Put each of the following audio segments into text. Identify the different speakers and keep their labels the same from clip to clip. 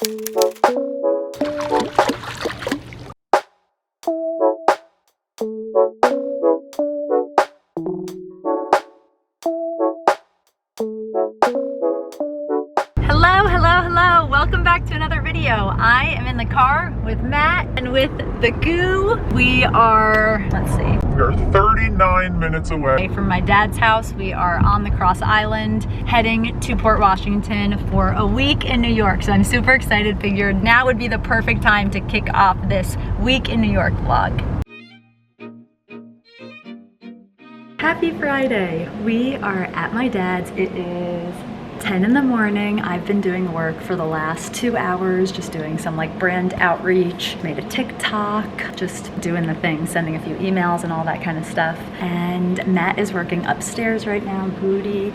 Speaker 1: Hello, welcome back to another video. I am in the car with Matt and with the goo. We are, let's see.
Speaker 2: We are 39 minutes away
Speaker 1: From my dad's house. We are on the Cross Island, heading to Port Washington for a week in New York. So I'm super excited, figured now would be the perfect time to kick off this week in New York vlog. Happy Friday. We are at my dad's. It is 10 in the morning. I've been doing work for the last 2 hours, just doing some like brand outreach, made a TikTok, just doing the thing, sending a few emails and all that kind of stuff. And Matt is working upstairs right now. Booty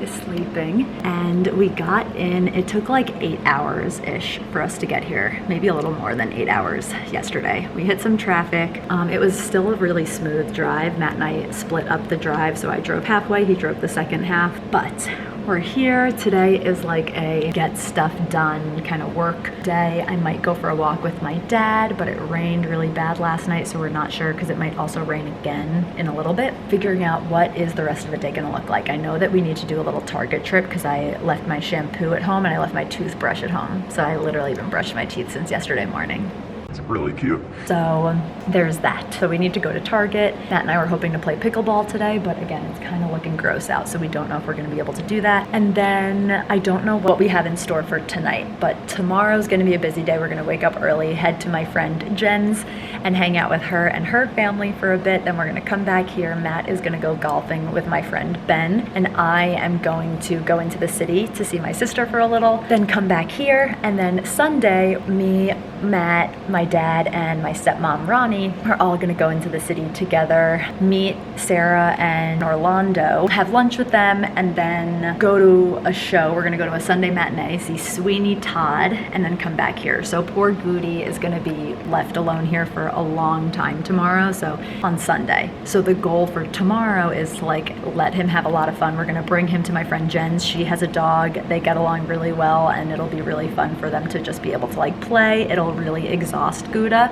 Speaker 1: is sleeping. And we got in, it took like 8 hours-ish for us to get here, maybe a little more than 8 hours yesterday. We hit some traffic. It was still a really smooth drive. Matt and I split up the drive, so I drove halfway, he drove the second half, but we're here. Today is like a get stuff done kind of work day. I might go for a walk with my dad, but it rained really bad last night, so we're not sure because it might also rain again in a little bit. Figuring out what is the rest of the day gonna look like. I know that we need to do a little Target trip because I left my shampoo at home and I left my toothbrush at home. So I literally haven't brushed my teeth since yesterday morning.
Speaker 2: It's really cute.
Speaker 1: So there's that. So we need to go to Target. Matt and I were hoping to play pickleball today, but again, it's kind of looking gross out, so we don't know if we're gonna be able to do that. And then I don't know what we have in store for tonight, but tomorrow's gonna be a busy day. We're gonna wake up early, head to my friend Jen's and hang out with her and her family for a bit. Then we're gonna come back here. Matt is gonna go golfing with my friend Ben, and I am going to go into the city to see my sister for a little, then come back here. And then Sunday, me, Matt, my dad, and my stepmom Ronnie are all gonna go into the city together, meet Sarah and Orlando, have lunch with them, and then go to a show. We're gonna go to a Sunday matinee, see Sweeney Todd, and then come back here. So poor Goody is gonna be left alone here for a long time tomorrow, so on Sunday. So the goal for tomorrow is to like let him have a lot of fun. We're gonna bring him to my friend Jen's. She has a dog. They get along really well, and it'll be really fun for them to just be able to like play. It'll really exhaust Gouda,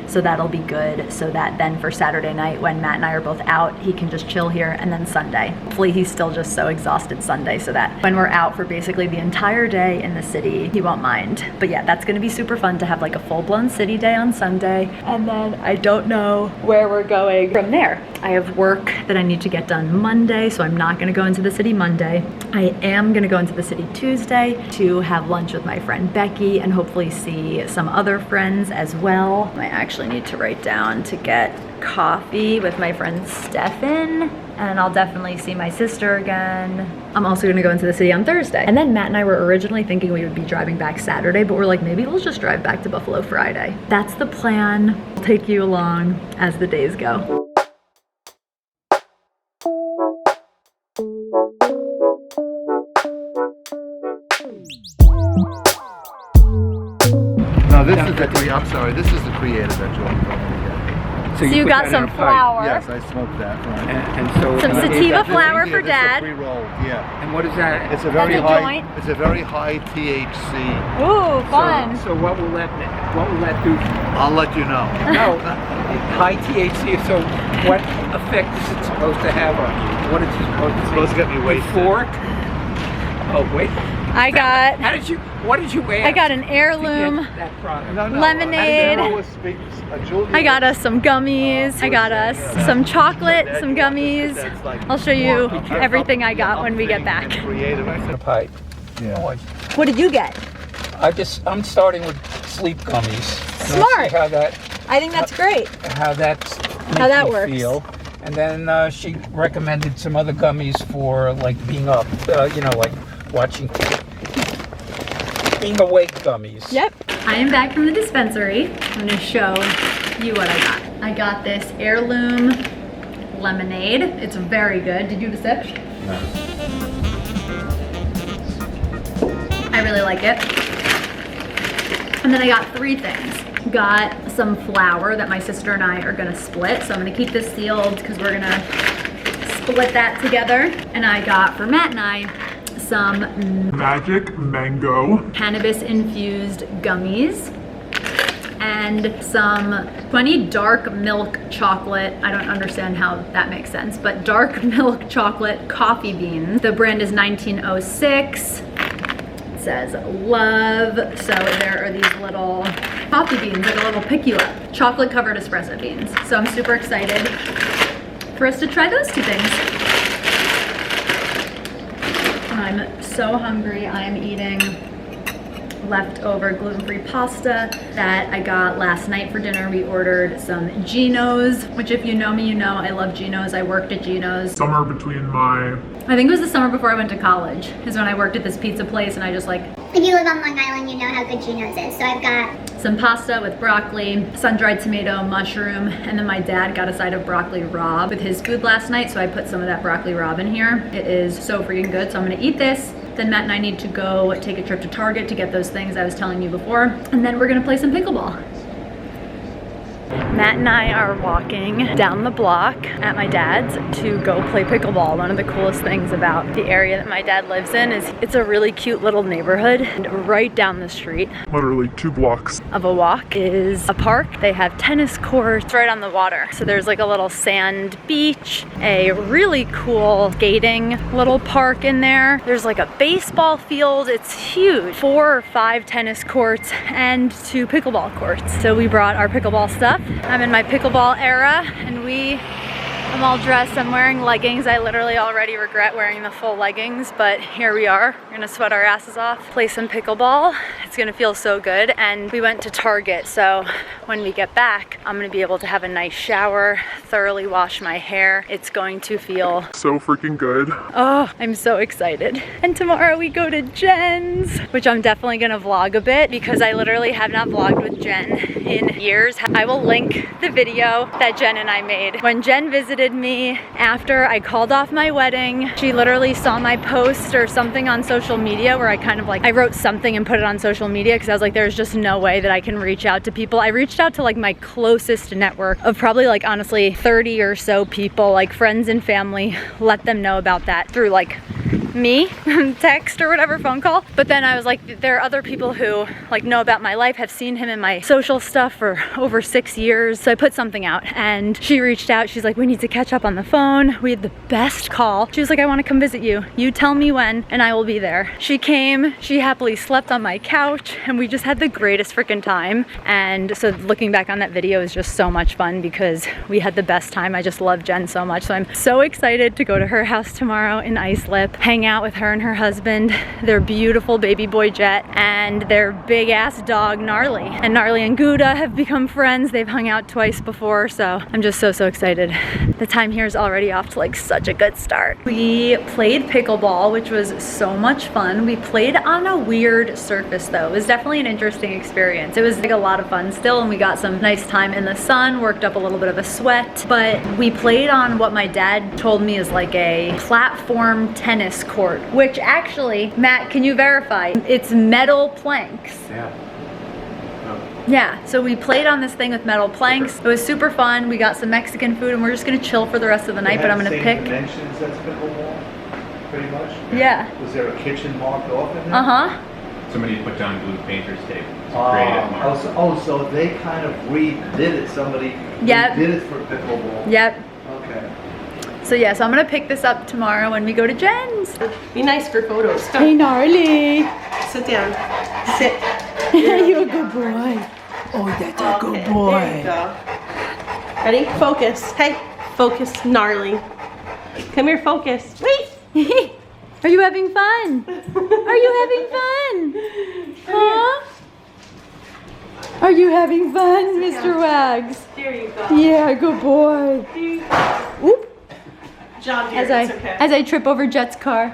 Speaker 1: so that'll be good, so that then for Saturday night when Matt and I are both out, he can just chill here. And then Sunday, hopefully he's still just so exhausted Sunday, so that when we're out for basically the entire day in the city, he won't mind. But yeah, that's gonna be super fun to have like a full-blown city day on Sunday. And then I don't know where we're going from there. I have work that I need to get done Monday, so I'm not gonna go into the city Monday. I am gonna go into the city Tuesday to have lunch with my friend Becky and hopefully see some other friends as well. I actually need to write down to get coffee with my friend Stefan, and I'll definitely see my sister again. I'm also gonna go into the city on Thursday. And then Matt and I were originally thinking we would be driving back Saturday, but we're like, maybe we'll just drive back to Buffalo Friday. That's the plan. I'll take you along as the days go.
Speaker 3: No, this is the I'm sorry, this is the creative that you're going to get.
Speaker 1: So you got some flour.
Speaker 3: Yes, I smoked that. Right.
Speaker 4: And so
Speaker 1: some sativa flour for Dad.
Speaker 3: Pre-rolled, yeah.
Speaker 4: And what is that?
Speaker 3: It's a very
Speaker 1: That's a
Speaker 3: high.
Speaker 1: joint.
Speaker 3: It's a very high THC.
Speaker 1: Ooh, fun.
Speaker 4: So what will that do?
Speaker 3: I'll let you know.
Speaker 4: No, high THC. So what effect is it supposed to have on you? What is it supposed to?
Speaker 3: It's supposed to get me wasted.
Speaker 4: Euphoric? Oh wait.
Speaker 1: I got.
Speaker 4: How did you? What did you ask?
Speaker 1: I got an heirloom
Speaker 4: that product.
Speaker 3: No,
Speaker 1: lemonade. I got us some gummies. I got us some chocolate, some gummies. I'll show you everything I got when we get back.
Speaker 4: Pipe.
Speaker 3: Yeah.
Speaker 1: What did you get?
Speaker 4: I'm starting with sleep gummies.
Speaker 1: Smart.
Speaker 4: See how that.
Speaker 1: I think that's great.
Speaker 4: How that
Speaker 1: works.
Speaker 4: Feel. And then she recommended some other gummies for like being up. You know, like watching. Being awake gummies.
Speaker 1: Yep. I am back from the dispensary. I'm gonna show you what I got. I got this heirloom lemonade. It's very good. Did you have a sip?
Speaker 3: No.
Speaker 1: I really like it. And then I got 3 things. Got some flour that my sister and I are gonna split. So I'm gonna keep this sealed because we're gonna split that together. And I got, for Matt and I, some
Speaker 2: Magic mango.
Speaker 1: cannabis-infused gummies, and some 20 dark milk chocolate. I don't understand how that makes sense, but dark milk chocolate coffee beans. The brand is 1906. It says love. So there are these little coffee beans, like a little pick you up, chocolate covered espresso beans. So I'm super excited for us to try those two things. I'm so hungry. I am eating leftover gluten-free pasta that I got last night for dinner. We ordered some Geno's, which if you know me, you know I love Geno's. I worked at Geno's.
Speaker 2: Somewhere between my...
Speaker 1: I think it was the summer before I went to college is when I worked at this pizza place, and I just like...
Speaker 5: If you live on Long Island, you know how good Geno's is. So I've got
Speaker 1: some pasta with broccoli, sun-dried tomato, mushroom, and then my dad got a side of broccoli rabe with his food last night, so I put some of that broccoli rabe in here. It is so freaking good, so I'm gonna eat this. Then Matt and I need to go take a trip to Target to get those things I was telling you before, and then we're gonna play some pickleball. Matt and I are walking down the block at my dad's to go play pickleball. One of the coolest things about the area that my dad lives in is it's a really cute little neighborhood. And right down the street,
Speaker 2: Literally 2 blocks.
Speaker 1: of a walk, is a park. They have tennis courts right on the water. So there's like a little sand beach, a really cool skating little park in there. There's like a baseball field. It's huge. 4 or 5 tennis courts and 2 pickleball courts. So we brought our pickleball stuff. I'm in my pickleball era, and I'm all dressed. I'm wearing leggings. I literally already regret wearing the full leggings, but here we are. We're gonna sweat our asses off, play some pickleball. It's gonna feel so good. And we went to Target, so when we get back, I'm gonna be able to have a nice shower, thoroughly wash my hair. It's going to feel
Speaker 2: So freaking good.
Speaker 1: oh, I'm so excited. And tomorrow we go to Jen's, which I'm definitely gonna vlog a bit because I literally have not vlogged with Jen in years. I will link the video that Jen and I made. When Jen visited me after I called off my wedding, she literally saw my post or something on social media where I kind of like, I wrote something and put it on social media because I was like, there's just no way that I can reach out to people. I reached out to like my closest network of probably like honestly 30 or so people, like friends and family, let them know about that through like me, text or whatever, phone call. But then I was like, there are other people who like know about my life, have seen him in my social stuff for over 6 years. So I put something out and she reached out. She's like, we need to catch up on the phone. We had the best call. She was like, I want to come visit you. You tell me when and I will be there. She came, she happily slept on my couch, and we just had the greatest freaking time. And so looking back on that video is just so much fun because we had the best time. I just love Jen so much. So I'm so excited to go to her house tomorrow in Islip, hang out with her and her husband, their beautiful baby boy Jet, and their big ass dog Gnarly. And Gnarly and Gouda have become friends. They've hung out twice before, so I'm just so excited. The time here is already off to like such a good start. We played pickleball, which was so much fun. We played on a weird surface though. It was definitely an interesting experience. It was like a lot of fun still, and we got some nice time in the sun, worked up a little bit of a sweat, but we played on what my dad told me is like a platform tennis court, which actually, Matt, can you verify? It's metal planks. Yeah, so we played on this thing with metal planks. It was super fun. We got some Mexican food, and we're just gonna chill for the rest of the night, but I'm gonna pick.
Speaker 3: Dimensions as pickleball, pretty much?
Speaker 1: Yeah.
Speaker 3: Was there a kitchen marked off in there?
Speaker 1: Uh-huh.
Speaker 6: Somebody put down blue painter's tape. It's a creative mark.
Speaker 3: So they kind of redid it. Somebody
Speaker 1: Yep.
Speaker 3: did it for pickleball.
Speaker 1: Yep.
Speaker 3: Okay.
Speaker 1: So yeah, so I'm gonna pick this up tomorrow when we go to Jen's.
Speaker 7: Be nice for photos.
Speaker 1: Hey, Gnarly.
Speaker 7: Sit down. Sit.
Speaker 1: You're a good boy.
Speaker 7: Oh, that's a good boy. There you go. Ready? Focus. Hey, focus, Gnarly. Come here, focus. Wait.
Speaker 1: Are you having fun? Are you having fun? Huh? Are you having fun, Mr. Wags?
Speaker 7: There you go.
Speaker 1: Yeah, good boy. Oop.
Speaker 7: John Deere,
Speaker 1: As
Speaker 7: it's okay.
Speaker 1: I trip over Jet's car.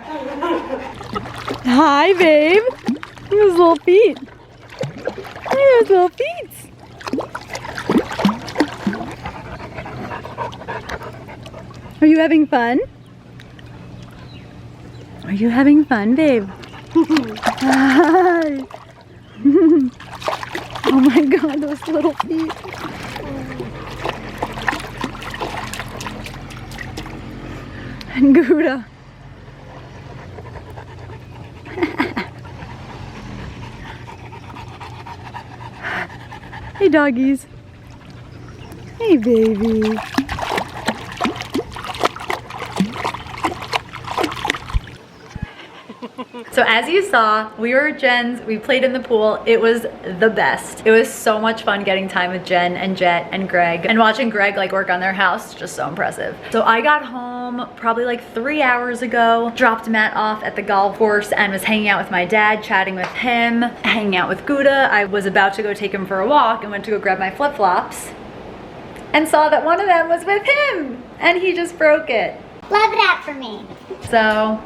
Speaker 1: Hi, babe. Look at those little feet. Look at those little feet. Are you having fun? Are you having fun, babe? Hi. Oh my God, those little feet. And Gouda. Hey, doggies. Hey, baby. So as you saw, we were at Jen's, we played in the pool. It was the best. It was so much fun getting time with Jen and Jet and Greg, and watching Greg like work on their house, just so impressive. So I got home probably like 3 hours ago, dropped Matt off at the golf course and was hanging out with my dad, chatting with him, hanging out with Gouda. I was about to go take him for a walk and went to go grab my flip-flops and saw that one of them was with him and he just broke it.
Speaker 5: Love that for me.
Speaker 1: So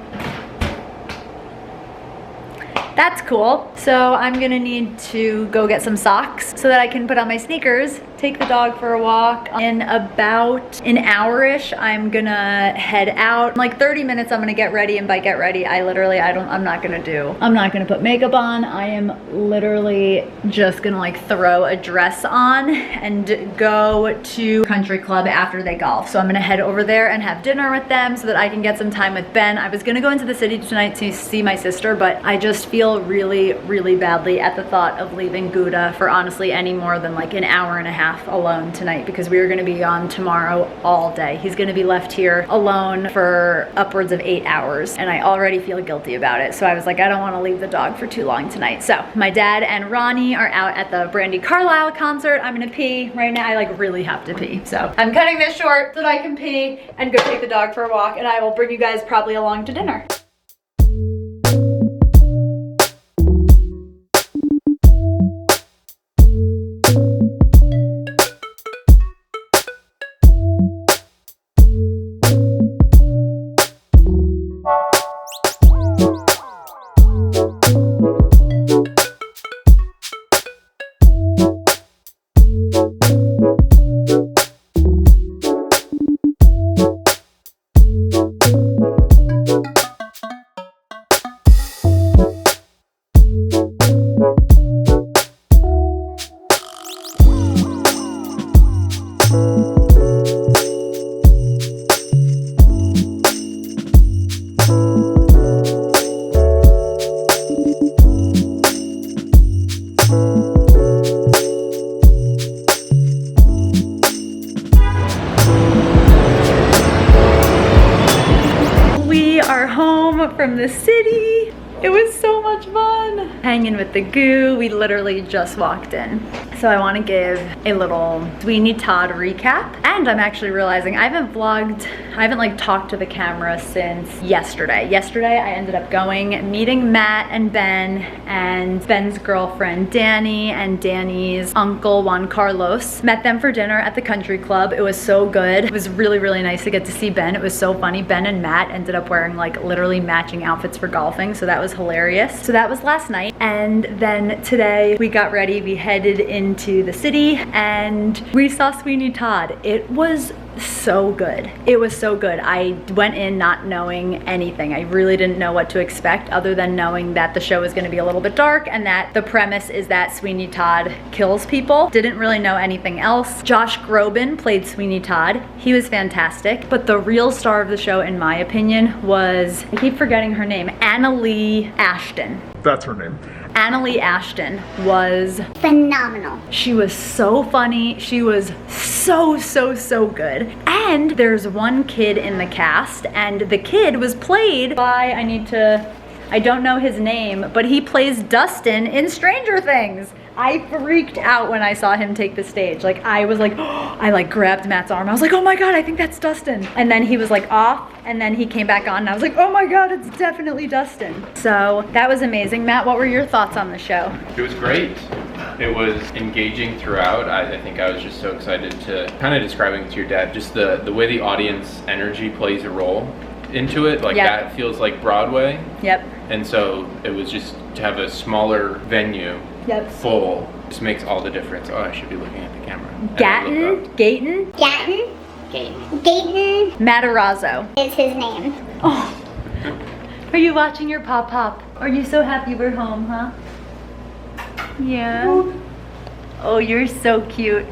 Speaker 1: that's cool. So I'm gonna need to go get some socks so that I can put on my sneakers, take the dog for a walk. In about an hour-ish, I'm gonna head out. In like 30 minutes, I'm gonna get ready, and by get ready, I'm not gonna put makeup on. I am literally just gonna like throw a dress on and go to country club after they golf. So I'm gonna head over there and have dinner with them so that I can get some time with Ben. I was gonna go into the city tonight to see my sister, but I just feel really, really badly at the thought of leaving Gouda for honestly any more than like an hour and a half alone tonight, because we are gonna be gone tomorrow all day. He's gonna be left here alone for upwards of 8 hours, and I already feel guilty about it. So I was like, I don't wanna leave the dog for too long tonight. So my dad and Ronnie are out at the Brandi Carlile concert. I'm gonna pee right now. I like really have to pee. So I'm cutting this short so that I can pee and go take the dog for a walk, and I will bring you guys probably along to dinner. From the city. It was so much fun. Hanging with the goo. We literally just walked in. So I want to give a little Sweeney Todd recap. And I'm actually realizing I haven't like talked to the camera since yesterday. Yesterday I ended up meeting Matt and Ben and Ben's girlfriend Danny and Danny's uncle Juan Carlos. Met them for dinner at the country club. It was so good. It was really, really nice to get to see Ben. It was so funny. Ben and Matt ended up wearing like literally matching outfits for golfing, so that was hilarious. So that was last night. And then today we got ready. We headed into the city and we saw Sweeney Todd. It was so good. It was so good. I went in not knowing anything. I really didn't know what to expect other than knowing that the show is going to be a little bit dark and that the premise is that Sweeney Todd kills people. Didn't really know anything else. Josh Groban played Sweeney Todd. He was fantastic. But the real star of the show, in my opinion, was, I keep forgetting her name, Annalee Ashton.
Speaker 2: That's her name.
Speaker 1: Annalee Ashton was
Speaker 5: Phenomenal.
Speaker 1: She was so funny. She was so good. And there's one kid in the cast, and the kid was played by, I don't know his name, but he plays Dustin in Stranger Things. I freaked out when I saw him take the stage. Like, I was like, oh, I like grabbed Matt's arm. I was like, oh my God, I think that's Dustin. And then he was like off, and then he came back on, and I was like, oh my God, it's definitely Dustin. So that was amazing. Matt, what were your thoughts on the show?
Speaker 6: It was great. It was engaging throughout. I think I was just so excited to, kind of describing it to your dad, just the way the audience energy plays a role into it. Like, that feels like Broadway.
Speaker 1: Yep.
Speaker 6: And so it was just to have a smaller venue.
Speaker 1: Yep.
Speaker 6: Full just makes all the difference. Oh, I should be looking at the camera.
Speaker 1: Gayton Matarazzo
Speaker 5: Is his name.
Speaker 1: Oh, are you watching your pop? Are you so happy we're home, huh? Yeah. Oh, you're so cute.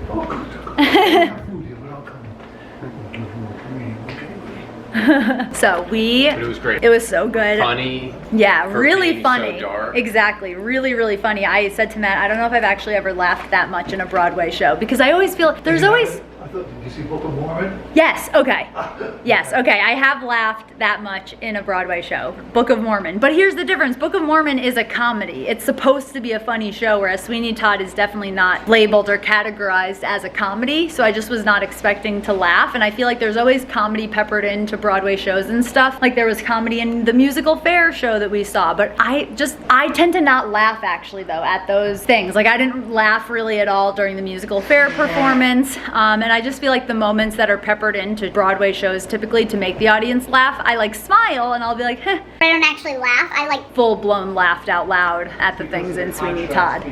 Speaker 1: So
Speaker 6: But it was great.
Speaker 1: it was so good.
Speaker 6: Funny.
Speaker 1: Yeah,
Speaker 6: for
Speaker 1: really
Speaker 6: being
Speaker 1: funny.
Speaker 6: So dark.
Speaker 1: Exactly, really, really funny. I said to Matt, I don't know if I've actually ever laughed that much in a Broadway show because I always feel there's always.
Speaker 3: I thought, did you see Book of Mormon?
Speaker 1: Yes, okay. Yes, okay. I have laughed that much in a Broadway show, Book of Mormon. But here's the difference. Book of Mormon is a comedy. It's supposed to be a funny show, whereas Sweeney Todd is definitely not labeled or categorized as a comedy. So I just was not expecting to laugh. And I feel like there's always comedy peppered into Broadway shows and stuff. Like there was comedy in the musical Fair show that we saw. But I tend to not laugh actually though at those things. Like I didn't laugh really at all during the musical Fair performance. And I just feel like the moments that are peppered into Broadway shows typically to make the audience laugh, I like smile and I'll be like, heh.
Speaker 5: I don't actually laugh. I like
Speaker 1: Full-blown laughed out loud at the things in Sweeney Todd.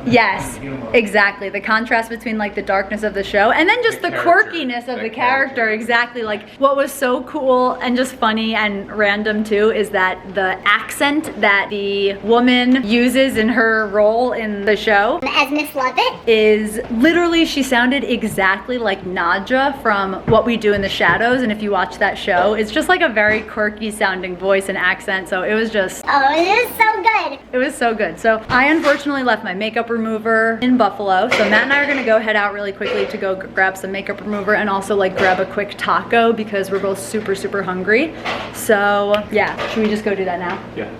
Speaker 1: Yes, exactly. The contrast between like the darkness of the show and then just the quirkiness of the character. Exactly. Like what was so cool and just funny and random too is that the accent that the woman uses in her role in the show
Speaker 5: as Miss Lovett.
Speaker 1: is literally, she sounded exactly like Nadja from What We Do in the Shadows, and if you watch that show, it's just like a very quirky sounding voice and accent, so it was just,
Speaker 5: Oh, it is so good.
Speaker 1: it was so good. So I unfortunately left my makeup remover in Buffalo, so Matt and I are gonna go head out really quickly to go grab some makeup remover and also like grab a quick taco because we're both super, super hungry. So yeah, should we just go do that now?
Speaker 6: Yeah.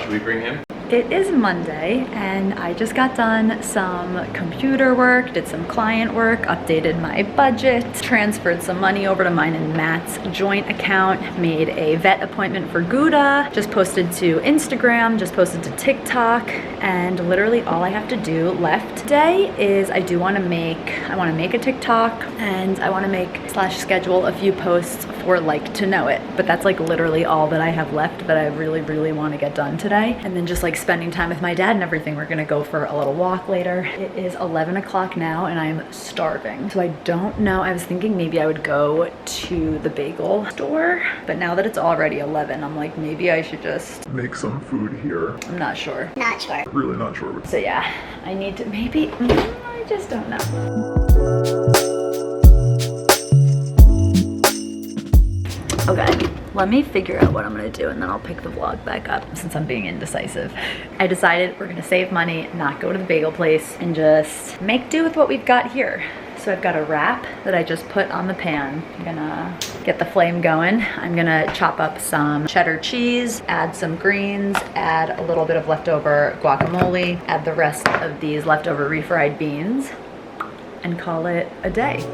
Speaker 6: Should we bring him?
Speaker 1: It is Monday and I just got done some computer work, did some client work, updated my budget, transferred some money over to mine and Matt's joint account, made a vet appointment for Gouda, just posted to Instagram, just posted to TikTok, and literally all I have to do left today is I want to make a TikTok and I want to make / schedule a few posts for Like to Know It, but that's like literally all that I have left that I really, really want to get done today. And then just like spending time with my dad and everything. We're gonna go for a little walk later. It is 11 o'clock now and I'm starving. So I don't know, I was thinking maybe I would go to the bagel store, but now that it's already 11, I'm like, maybe I should just,
Speaker 2: Make some food here.
Speaker 1: I'm not sure.
Speaker 5: Not sure.
Speaker 2: Really not sure.
Speaker 1: So yeah, I need to, maybe, I just don't know. Okay, let me figure out what I'm gonna do and then I'll pick the vlog back up since I'm being indecisive. I decided we're gonna save money, not go to the bagel place, and just make do with what we've got here. So I've got a wrap that I just put on the pan. I'm gonna get the flame going. I'm gonna chop up some cheddar cheese, add some greens, add a little bit of leftover guacamole, add the rest of these leftover refried beans, and call it a day.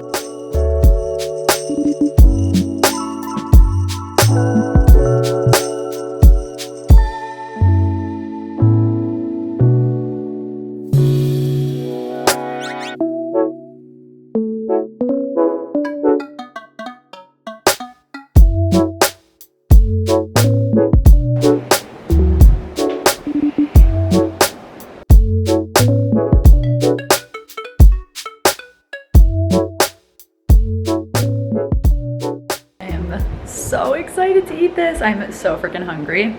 Speaker 1: So excited to eat this. I'm so freaking hungry.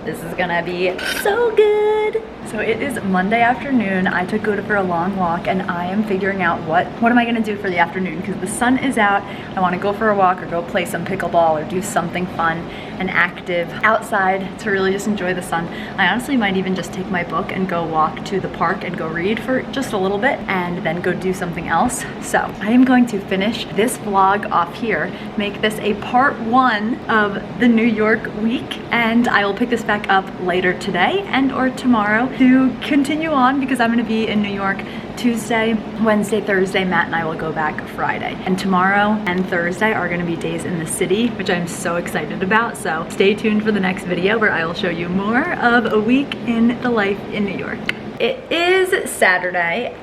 Speaker 1: This is gonna be so good. So it is Monday afternoon. I took Gouda for a long walk and I am figuring out what am I gonna do for the afternoon because the sun is out. I wanna go for a walk or go play some pickleball or do something fun and active outside to really just enjoy the sun. I honestly might even just take my book and go walk to the park and go read for just a little bit and then go do something else. So I am going to finish this vlog off here, make this a part 1 of the New York week, and I will pick this back up later today and or tomorrow to continue on because I'm gonna be in New York Tuesday, Wednesday, Thursday. Matt and I will go back Friday. And tomorrow and Thursday are gonna be days in the city, which I'm so excited about. So stay tuned for the next video where I will show you more of a week in the life in New York. It is Saturday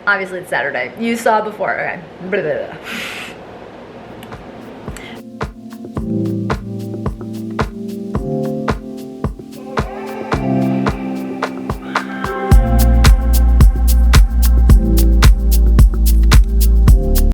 Speaker 1: obviously it's Saturday. You saw before, okay. Blah, blah, blah.